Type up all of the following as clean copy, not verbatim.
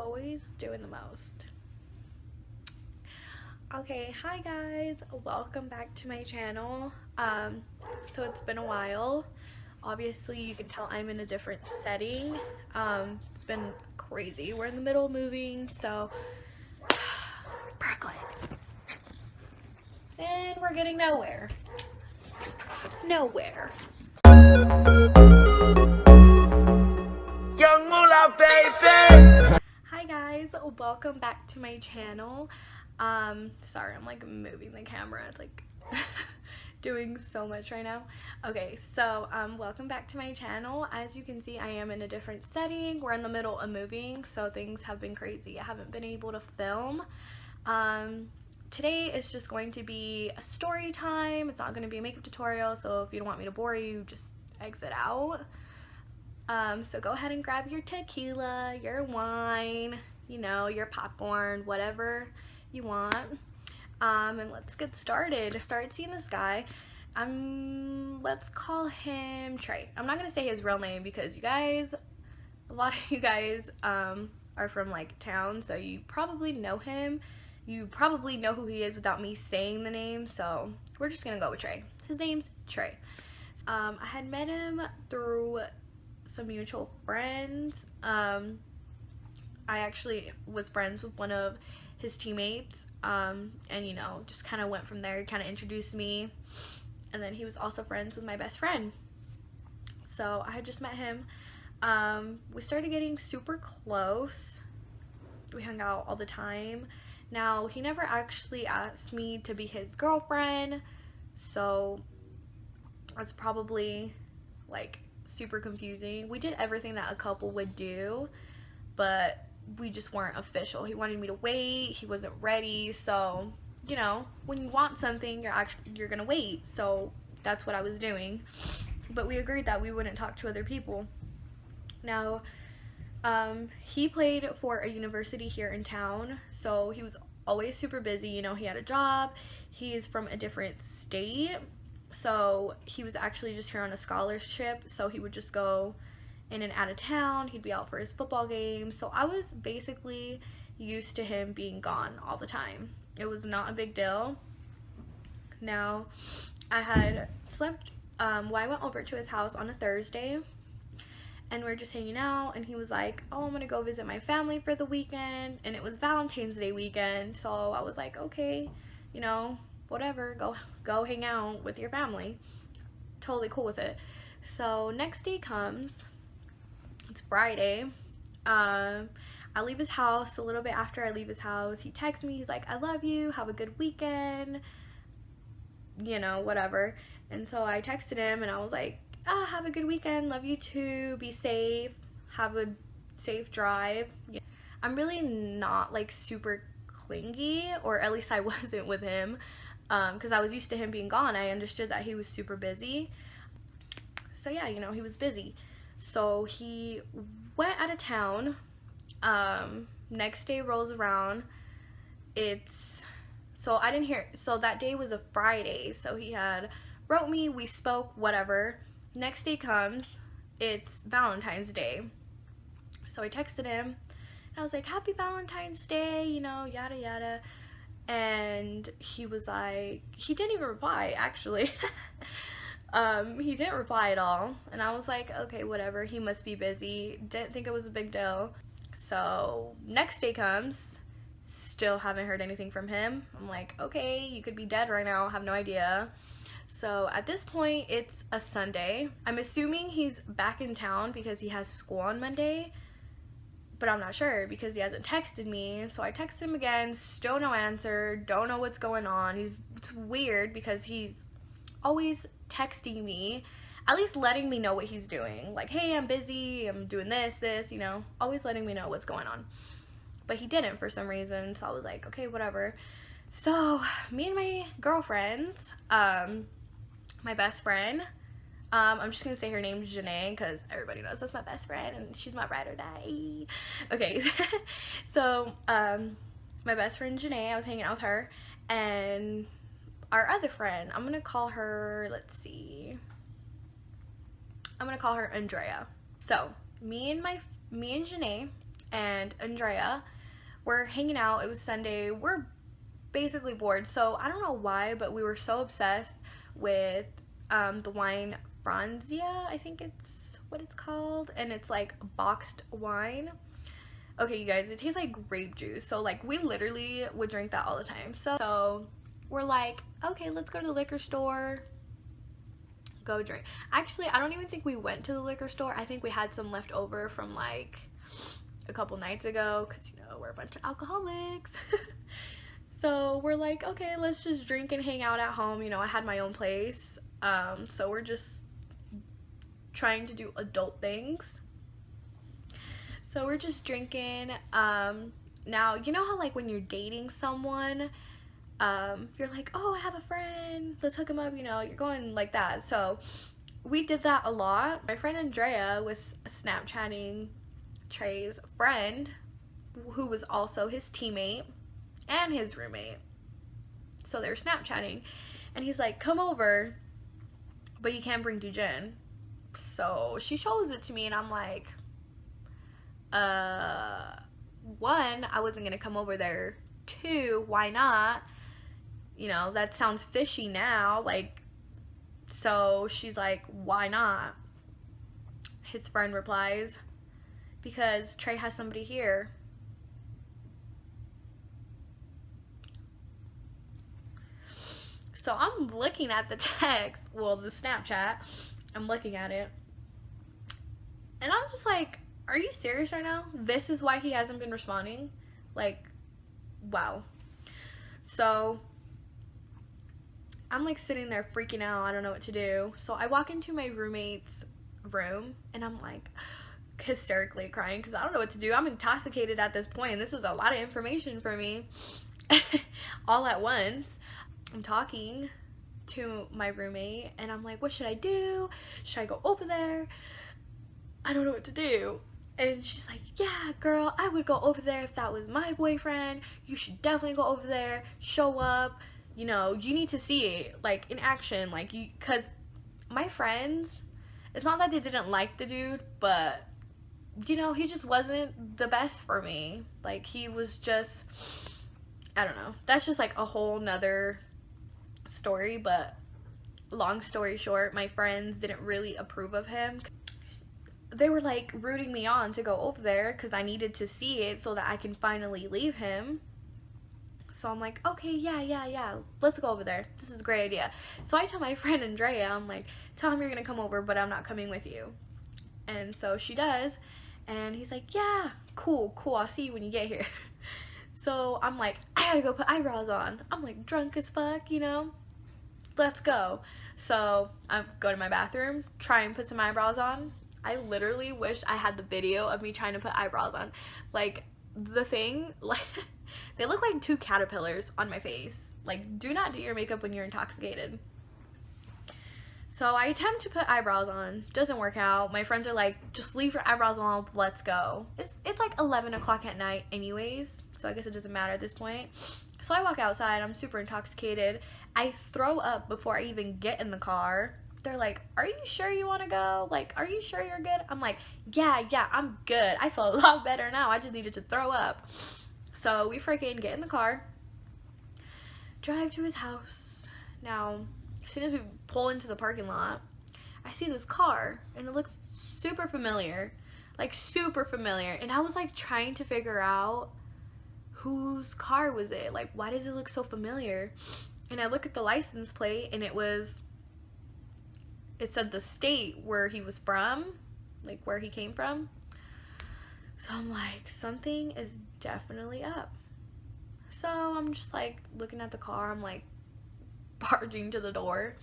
always doing the most. Okay, hi guys, welcome back to my channel. So it's been a while. Obviously you can tell I'm in a different setting. It's been crazy. We're in the middle of moving, so Brooklyn, and we're getting nowhere. Young Moolah Basic. Hi guys, welcome back to my channel. Sorry, I'm like moving the camera. It's like doing so much right now. Okay, so welcome back to my channel. As you can see, I am in a different setting. We're in the middle of moving, so things have been crazy. I haven't been able to film. Today is just going to be a story time. It's not going to be a makeup tutorial, so if you don't want me to bore you, just exit out. So go ahead and grab your tequila, your wine, you know, your popcorn, whatever you want. And let's get started. I started seeing this guy. Let's call him Trey. I'm not gonna say his real name because you guys, a lot of you guys are from like town, so you probably know him. You probably know who he is without me saying the name, so we're just gonna go with Trey. His name's Trey. I had met him through some mutual friends. I actually was friends with one of his teammates, and you know, just kind of went from there. He kind of introduced me, and then he was also friends with my best friend. So I had just met him. We started getting super close. We hung out all the time. Now, he never actually asked me to be his girlfriend, so that's probably like super confusing. We did everything that a couple would do, but we just weren't official. He wanted me to wait. He wasn't ready. So, you know, when you want something, you're gonna wait. So that's what I was doing. But we agreed that we wouldn't talk to other people. Now, he played for a university here in town, so he was always super busy. You know, he had a job. He's from a different state, so he was actually just here on a scholarship, so he would just go in and out of town. He'd be out for his football games, so I was basically used to him being gone all the time. It was not a big deal. Now, I had slept, I went over to his house on a Thursday, and we were just hanging out, and he was like, oh, I'm gonna go visit my family for the weekend, and it was Valentine's Day weekend, so I was like, okay, you know, whatever, go hang out with your family. Totally cool with it. So next day comes, it's Friday. I leave his house. A little bit after I leave his house, he texts me. He's like, I love you, have a good weekend, you know, whatever. And so I texted him and I was like, have a good weekend, love you too, be safe, have a safe drive. I'm really not like super clingy, or at least I wasn't with him, because I was used to him being gone. I understood that he was super busy. So yeah, you know, he was busy. So he went out of town. Next day rolls around. So I didn't hear, so that day was a Friday, so he had wrote me, we spoke, whatever. Next day comes, it's Valentine's Day. So I texted him, and I was like, happy Valentine's Day, you know, yada yada. And he was like, he didn't even reply, actually. He didn't reply at all. And I was like, okay, whatever, he must be busy. Didn't think it was a big deal. So next day comes, still haven't heard anything from him. I'm like, okay, you could be dead right now, have no idea. So at this point, it's a Sunday. I'm assuming he's back in town because he has school on Monday, but I'm not sure because he hasn't texted me. So I texted him again, still no answer, don't know what's going on. It's weird because he's always texting me, at least letting me know what he's doing. Like, hey, I'm busy, I'm doing this, you know, always letting me know what's going on. But he didn't for some reason, so I was like, okay, whatever. So me and my girlfriends, my best friend, I'm just gonna say her name's Janae because everybody knows that's my best friend and she's my ride or die. Okay, so my best friend Janae, I was hanging out with her, and our other friend, I'm gonna call her, let's see, I'm gonna call her Andrea. So me and Janae and Andrea were hanging out. It was Sunday. We're basically bored. So I don't know why, but we were so obsessed with the wine Franzia, I think it's what it's called. And it's like boxed wine. Okay, you guys, it tastes like grape juice. So like we literally would drink that all the time. So we're like, okay, let's go to the liquor store. Go drink. Actually, I don't even think we went to the liquor store. I think we had some left over from like a couple nights ago, because you know we're a bunch of alcoholics. So we're like, okay, let's just drink and hang out at home. You know, I had my own place, so we're just trying to do adult things. So we're just drinking. Now you know how like when you're dating someone, you're like, oh, I have a friend, let's hook him up, you know, you're going like that. So we did that a lot. My friend Andrea was Snapchatting Trey's friend, who was also his teammate and his roommate. So they were Snapchatting, and he's like, come over, but you can't bring Dujin. So she shows it to me, and I'm like, one, I wasn't gonna come over there. Two, why not? You know, that sounds fishy now. Like, so she's like, why not? His friend replies, because Trey has somebody here. So I'm looking at the text, well, the Snapchat, I'm looking at it, and I'm just like, are you serious right now? This is why he hasn't been responding? Like, wow. So I'm like sitting there freaking out. I don't know what to do. So I walk into my roommate's room, and I'm like hysterically crying because I don't know what to do. I'm intoxicated at this point. This is a lot of information for me all at once. I'm talking to my roommate, and I'm like, what should I do? Should I go over there? I don't know what to do. And she's like, yeah, girl, I would go over there if that was my boyfriend. You should definitely go over there, show up. You know, you need to see it, like, in action. Like, you, because my friends, it's not that they didn't like the dude, but, you know, he just wasn't the best for me. Like, he was just, I don't know. That's just, like, a whole nother story, but long story short, my friends didn't really approve of him. They were like rooting me on to go over there because I needed to see it so that I can finally leave him. So I'm like, okay, yeah, let's go over there. This is a great idea. So I tell my friend Andrea, I'm like, tell him you're gonna come over, but I'm not coming with you. And so she does, and he's like, yeah, cool, I'll see you when you get here. So I'm like, I gotta go put eyebrows on. I'm like drunk as fuck, you know, let's go. So I go to my bathroom, try and put some eyebrows on. I literally wish I had the video of me trying to put eyebrows on. Like, the thing, like, they look like two caterpillars on my face. Like, do not do your makeup when you're intoxicated. So I attempt to put eyebrows on. Doesn't work out. My friends are like, just leave your eyebrows on, let's go. It's like 11 o'clock at night anyways, so I guess it doesn't matter at this point. So I walk outside. I'm super intoxicated. I throw up before I even get in the car. They're like, are you sure you want to go? Like, are you sure you're good? I'm like, yeah, I'm good. I feel a lot better now. I just needed to throw up. So we freaking get in the car, drive to his house. Now, as soon as we pull into the parking lot, I see this car, and it looks super familiar. Like, super familiar. And I was like trying to figure out whose car was it? Like, why does it look so familiar? And I look at the license plate, and it said the state where he was from, like where he came from. So I'm like, something is definitely up. So I'm just like looking at the car. I'm like barging to the door.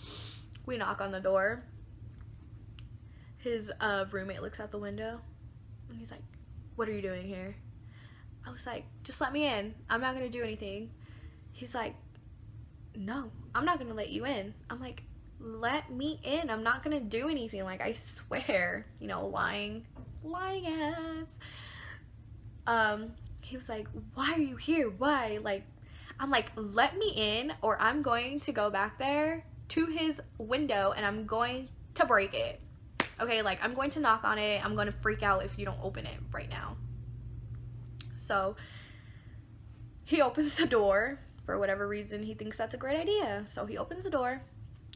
We knock on the door. His roommate looks out the window, and he's like, what are you doing here? I was like, just let me in. I'm not gonna do anything. He's like, no, I'm not gonna let you in. I'm like, let me in. I'm not gonna do anything. Like, I swear. You know, lying ass. He was like, why are you here? Why? Like, I'm like, let me in, or I'm going to go back there to his window and I'm going to break it. Okay, like, I'm going to knock on it. I'm going to freak out if you don't open it right now. So he opens the door. For whatever reason, he thinks that's a great idea. So he opens the door.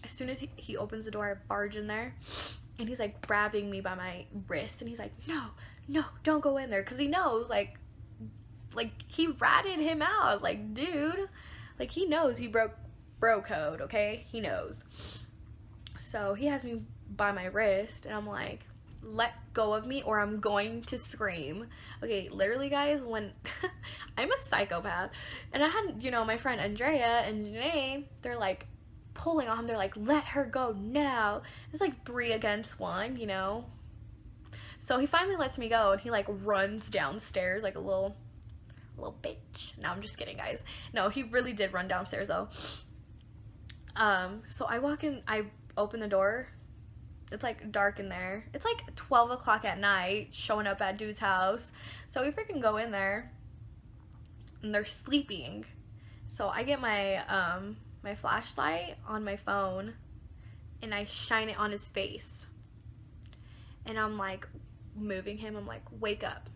As soon as he opens the door, I barge in there. And he's like grabbing me by my wrist. And he's like, no, don't go in there. Because he knows, like he ratted him out. Like, dude, like, he knows he broke bro code, okay? He knows. So he has me by my wrist. And I'm like, let go of me or I'm going to scream. Okay, literally, guys, when I'm a psychopath, and I had, you know, my friend Andrea and Janae, they're like pulling on him. They're like, let her go now. It's like 3 against 1, you know. So he finally lets me go, and he like runs downstairs like a little bitch. No, I'm just kidding, guys. No, he really did run downstairs though. So I walk in, I open the door. It's like dark in there. It's like 12 o'clock at night, showing up at dude's house. So we freaking go in there, and they're sleeping. So I get my my flashlight on my phone, and I shine it on his face. And I'm like moving him. I'm like, wake up,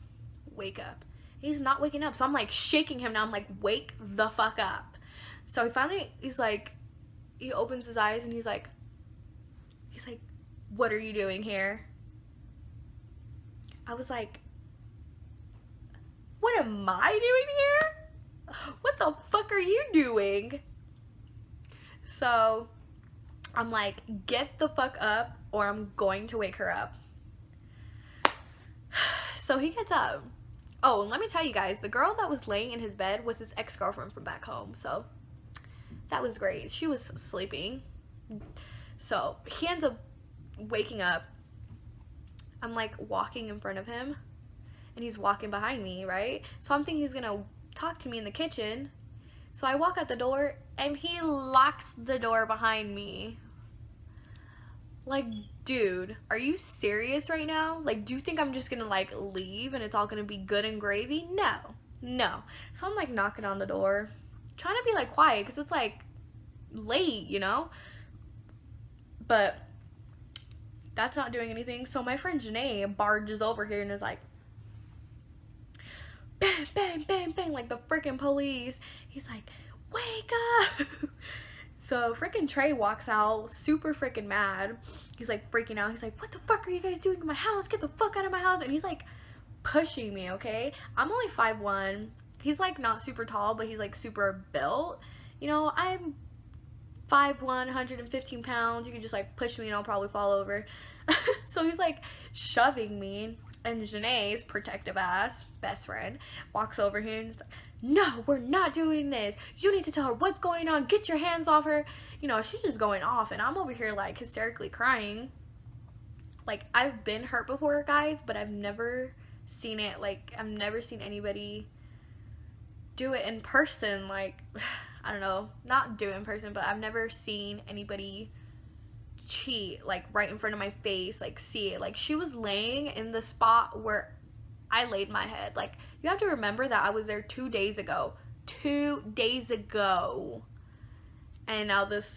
wake up. He's not waking up. So I'm like shaking him now. I'm like, wake the fuck up. So he's like, he opens his eyes, and he's like, what are you doing here? I was like, what am I doing here? What the fuck are you doing? So I'm like, get the fuck up or I'm going to wake her up. So he gets up. Oh, and let me tell you guys, the girl that was laying in his bed was his ex-girlfriend from back home. So that was great. She was sleeping. So he ends up waking up. I'm like walking in front of him, and he's walking behind me, right? So I'm thinking he's gonna talk to me in the kitchen. So I walk out the door, and he locks the door behind me. Like, dude, are you serious right now? Like, do you think I'm just gonna like leave and it's all gonna be good and gravy? No. So I'm like knocking on the door, trying to be like quiet because it's like late, you know? But that's not doing anything. So my friend Janae barges over here and is like, bang, bang, bang, bang, like the freaking police. He's like, wake up. So freaking Trey walks out, super freaking mad. He's like freaking out. He's like, what the fuck are you guys doing in my house? Get the fuck out of my house. And he's like pushing me, okay? I'm only 5'1". He's like not super tall, but he's like super built. You know, I'm 5'1", 115 pounds. You could just like push me and I'll probably fall over. So he's like shoving me, and Janae's protective ass best friend walks over here and is like, no, we're not doing this. You need to tell her what's going on. Get your hands off her. You know, she's just going off, and I'm over here like hysterically crying. Like, I've been hurt before, guys, but I've never seen it. Like, I've never seen anybody do it in person. Like, I don't know, not do it in person, but I've never seen anybody cheat like right in front of my face, like see it. Like, she was laying in the spot where I laid my head. Like, you have to remember that I was there 2 days ago. 2 days ago. And now this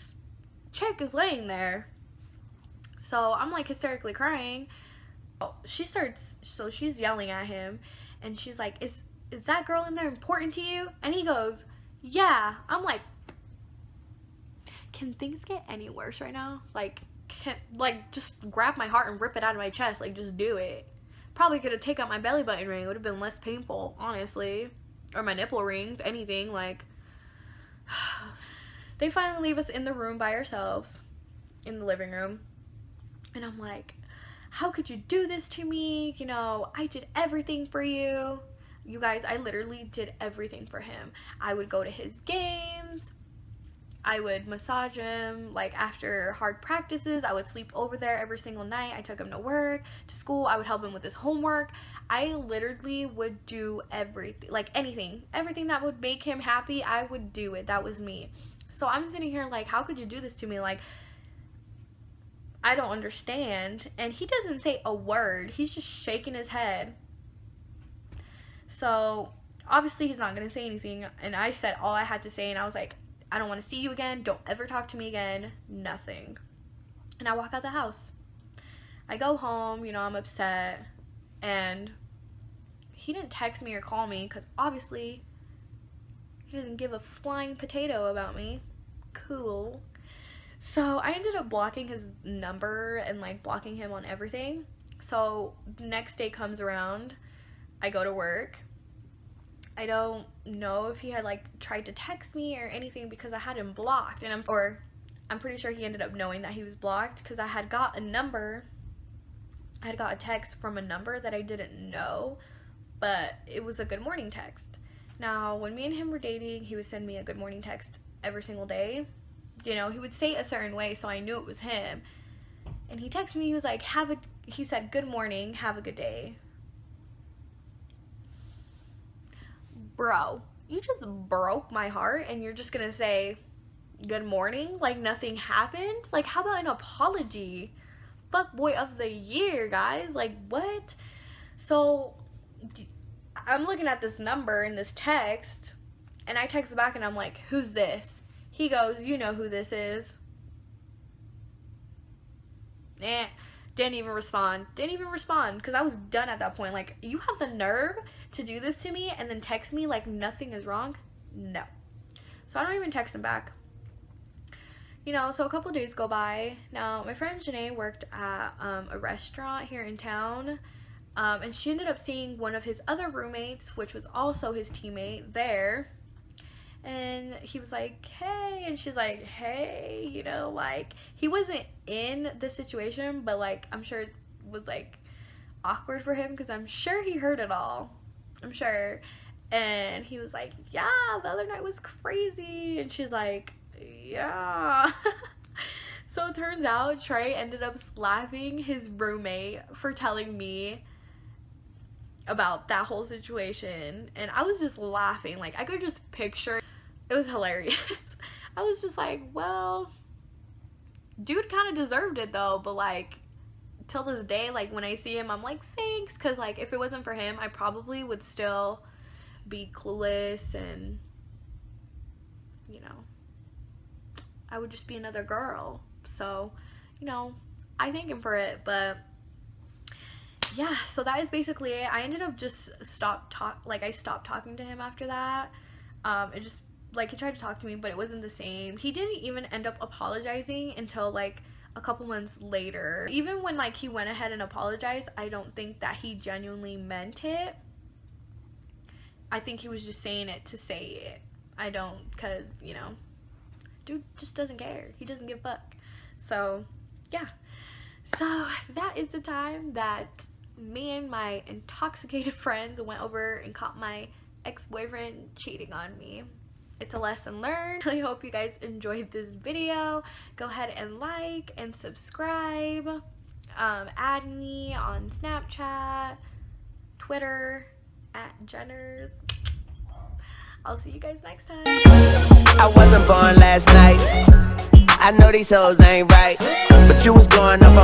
chick is laying there. So I'm like hysterically crying. So she's yelling at him, and she's like, is that girl in there important to you? And he goes, yeah. I'm like, can things get any worse right now? Like, just grab my heart and rip it out of my chest. Like, just do it. Probably could have taken out my belly button ring. It would have been less painful, honestly. Or my nipple rings, anything. Like, they finally leave us in the room by ourselves, in the living room. And I'm like, how could you do this to me? You know, I did everything for you. You guys, I literally did everything for him. I would go to his games. I would massage him, like, after hard practices. I would sleep over there every single night. I took him to work, to school. I would help him with his homework. I literally would do everything, like anything that would make him happy. I would do it. That was me. So I'm sitting here like, how could you do this to me? Like, I don't understand. And he doesn't say a word. He's just shaking his head. So obviously he's not gonna say anything, and I said all I had to say, and I was like, I don't want to see you again. Don't ever talk to me again. Nothing. And I walk out the house. I go home, you know, I'm upset. And he didn't text me or call me because obviously he doesn't give a flying potato about me. Cool. So I ended up blocking his number and like blocking him on everything. So the next day comes around, I go to work. I don't know if he had like tried to text me or anything because I had him blocked, and I'm pretty sure he ended up knowing that he was blocked because I had got a text from a number that I didn't know, but it was a good morning text. Now, when me and him were dating, he would send me a good morning text every single day. You know, he would say a certain way, so I knew it was him. And he texted me, he was like, he said, good morning, have a good day. Bro, you just broke my heart and you're just gonna say good morning like nothing happened? Like, how about an apology? Fuckboy of the year, guys. Like, what? So I'm looking at this number in this text, and I text back and I'm like, who's this? He goes, you know who this is. Didn't even respond because I was done at that point. Like, you have the nerve to do this to me and then text me like nothing is wrong? No. So I don't even text him back. You know, so a couple of days go by. Now, my friend Janae worked at a restaurant here in town, and she ended up seeing one of his other roommates, which was also his teammate, there. And he was like, hey, and she's like, hey, you know, like, he wasn't in the situation, but like, I'm sure it was like awkward for him because I'm sure he heard it all. I'm sure. And he was like, yeah, the other night was crazy. And she's like, yeah. So it turns out Trey ended up slapping his roommate for telling me about that whole situation, and I was just laughing. Like, I could just picture it. Was hilarious. I was just like, well, dude kind of deserved it though, but like till this day, like when I see him, I'm like, thanks, because like if it wasn't for him, I probably would still be clueless, and you know, I would just be another girl. So, you know, I thank him for it. But yeah, so that is basically it. I ended up just I stopped talking to him after that. It just, like, he tried to talk to me, but it wasn't the same. He didn't even end up apologizing until like a couple months later. Even when like he went ahead and apologized, I don't think that he genuinely meant it. I think he was just saying it to say it. I don't, because, you know, dude just doesn't care. He doesn't give a fuck. So yeah, so that is the time that me and my intoxicated friends went over and caught my ex-boyfriend cheating on me. It's a lesson learned. I really hope you guys enjoyed this video. Go ahead and like and subscribe. Add me on Snapchat, Twitter, @Jenners. I'll see you guys next time. I wasn't born last night. I know these hoes ain't right, but you was blowing up a